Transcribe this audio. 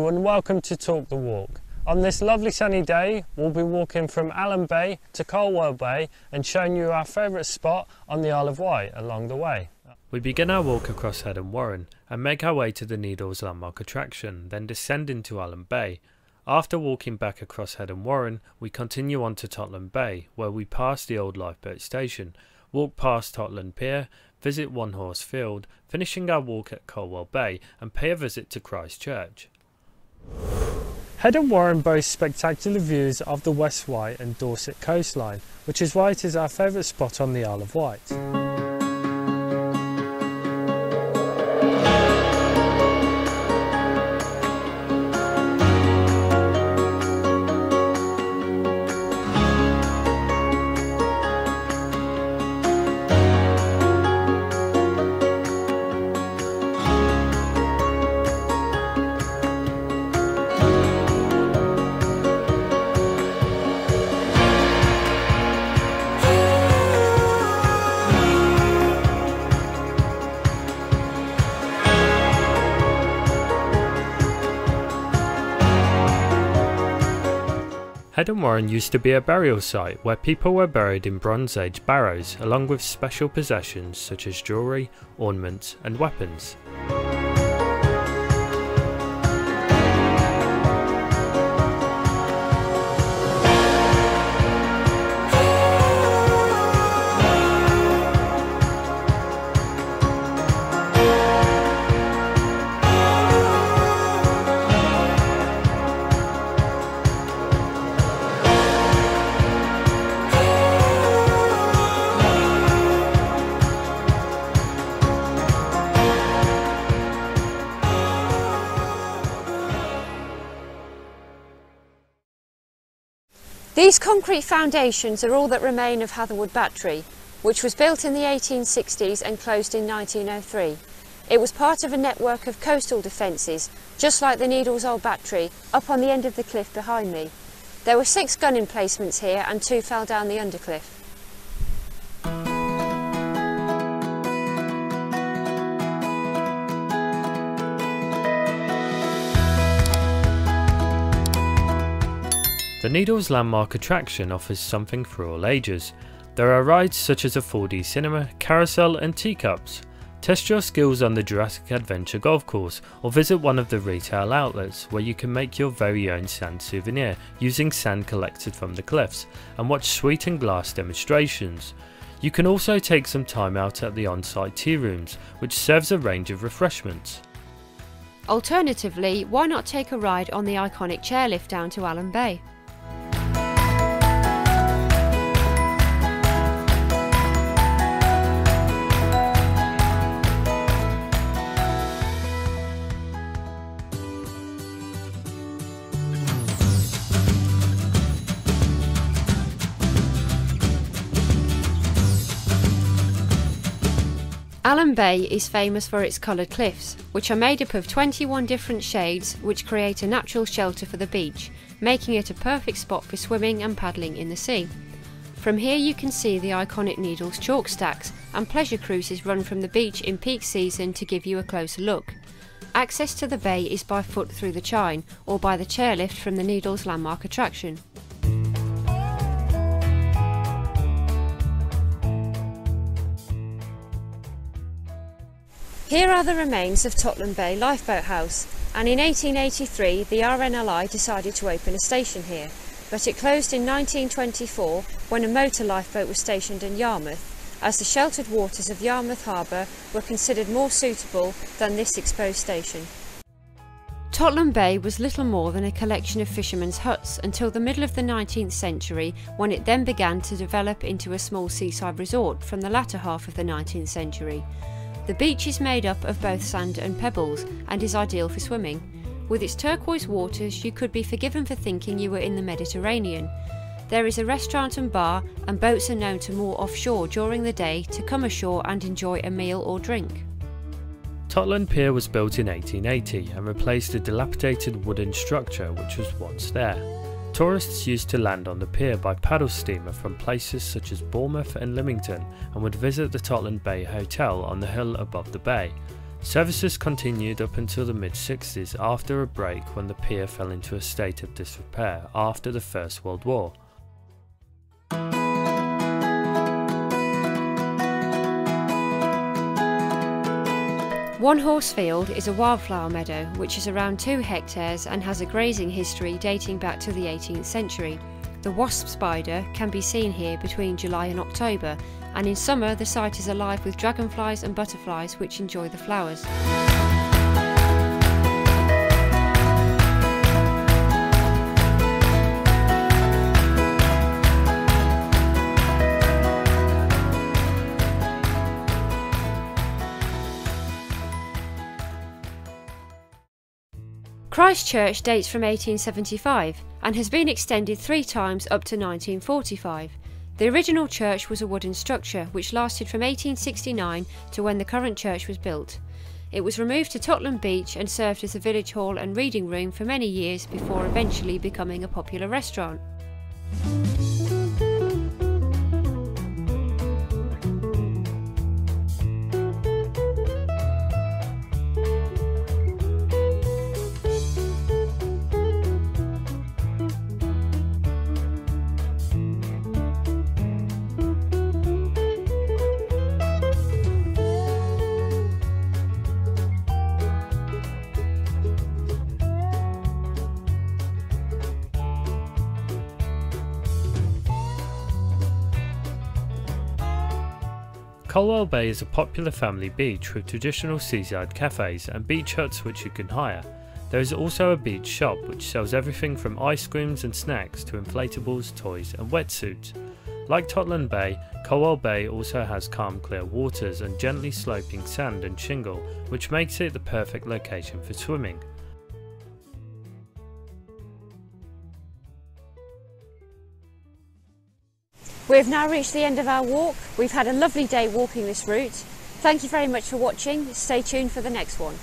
and welcome to Talk the Walk. On this lovely sunny day, we'll be walking from Alum Bay to Colwell Bay and showing you our favourite spot on the Isle of Wight along the way. We begin our walk across Headon Warren and make our way to the Needles landmark attraction, then descend into Alum Bay. After walking back across Headon Warren, we continue on to Totland Bay, where we pass the old lifeboat station, walk past Totland Pier, visit One Horse Field, finishing our walk at Colwell Bay and pay a visit to Christchurch. Headon Warren boasts spectacular views of the West Wight and Dorset coastline, which is why it is our favourite spot on the Isle of Wight. Headon Warren used to be a burial site where people were buried in Bronze Age barrows along with special possessions such as jewellery, ornaments and weapons. These concrete foundations are all that remain of Hatherwood Battery, which was built in the 1860s and closed in 1903. It was part of a network of coastal defences, just like the Needles Old Battery, up on the end of the cliff behind me. There were 6 gun emplacements here and 2 fell down the undercliff. The Needles landmark attraction offers something for all ages. There are rides such as a 4D cinema, carousel and teacups. Test your skills on the Jurassic Adventure golf course or visit one of the retail outlets where you can make your very own sand souvenir using sand collected from the cliffs and watch sweet and glass demonstrations. You can also take some time out at the on-site tea rooms, which serves a range of refreshments. Alternatively, why not take a ride on the iconic chairlift down to Alum Bay? Alum Bay is famous for its coloured cliffs, which are made up of 21 different shades which create a natural shelter for the beach, making it a perfect spot for swimming and paddling in the sea. From here you can see the iconic Needles chalk stacks, and pleasure cruises run from the beach in peak season to give you a closer look. Access to the bay is by foot through the chine or by the chairlift from the Needles landmark attraction. Here are the remains of Totland Bay Lifeboat House, and in 1883 the RNLI decided to open a station here, but it closed in 1924 when a motor lifeboat was stationed in Yarmouth, as the sheltered waters of Yarmouth Harbour were considered more suitable than this exposed station. Totland Bay was little more than a collection of fishermen's huts until the middle of the 19th century, when it then began to develop into a small seaside resort from the latter half of the 19th century. The beach is made up of both sand and pebbles and is ideal for swimming. With its turquoise waters, you could be forgiven for thinking you were in the Mediterranean. There is a restaurant and bar, and boats are known to moor offshore during the day to come ashore and enjoy a meal or drink. Totland Pier was built in 1880 and replaced a dilapidated wooden structure which was once there. Tourists used to land on the pier by paddle steamer from places such as Bournemouth and Lymington, and would visit the Totland Bay Hotel on the hill above the bay. Services continued up until the mid-60s after a break when the pier fell into a state of disrepair after the First World War. One Horse Field is a wildflower meadow which is around 2 hectares and has a grazing history dating back to the 18th century. The wasp spider can be seen here between July and October, and in summer the site is alive with dragonflies and butterflies which enjoy the flowers. Christchurch dates from 1875 and has been extended 3 times up to 1945. The original church was a wooden structure which lasted from 1869 to when the current church was built. It was removed to Totland Beach and served as a village hall and reading room for many years before eventually becoming a popular restaurant. Colwell Bay is a popular family beach with traditional seaside cafes and beach huts which you can hire. There is also a beach shop which sells everything from ice creams and snacks to inflatables, toys and wetsuits. Like Totland Bay, Colwell Bay also has calm clear waters and gently sloping sand and shingle, which makes it the perfect location for swimming. We have now reached the end of our walk. We've had a lovely day walking this route. Thank you very much for watching. Stay tuned for the next one.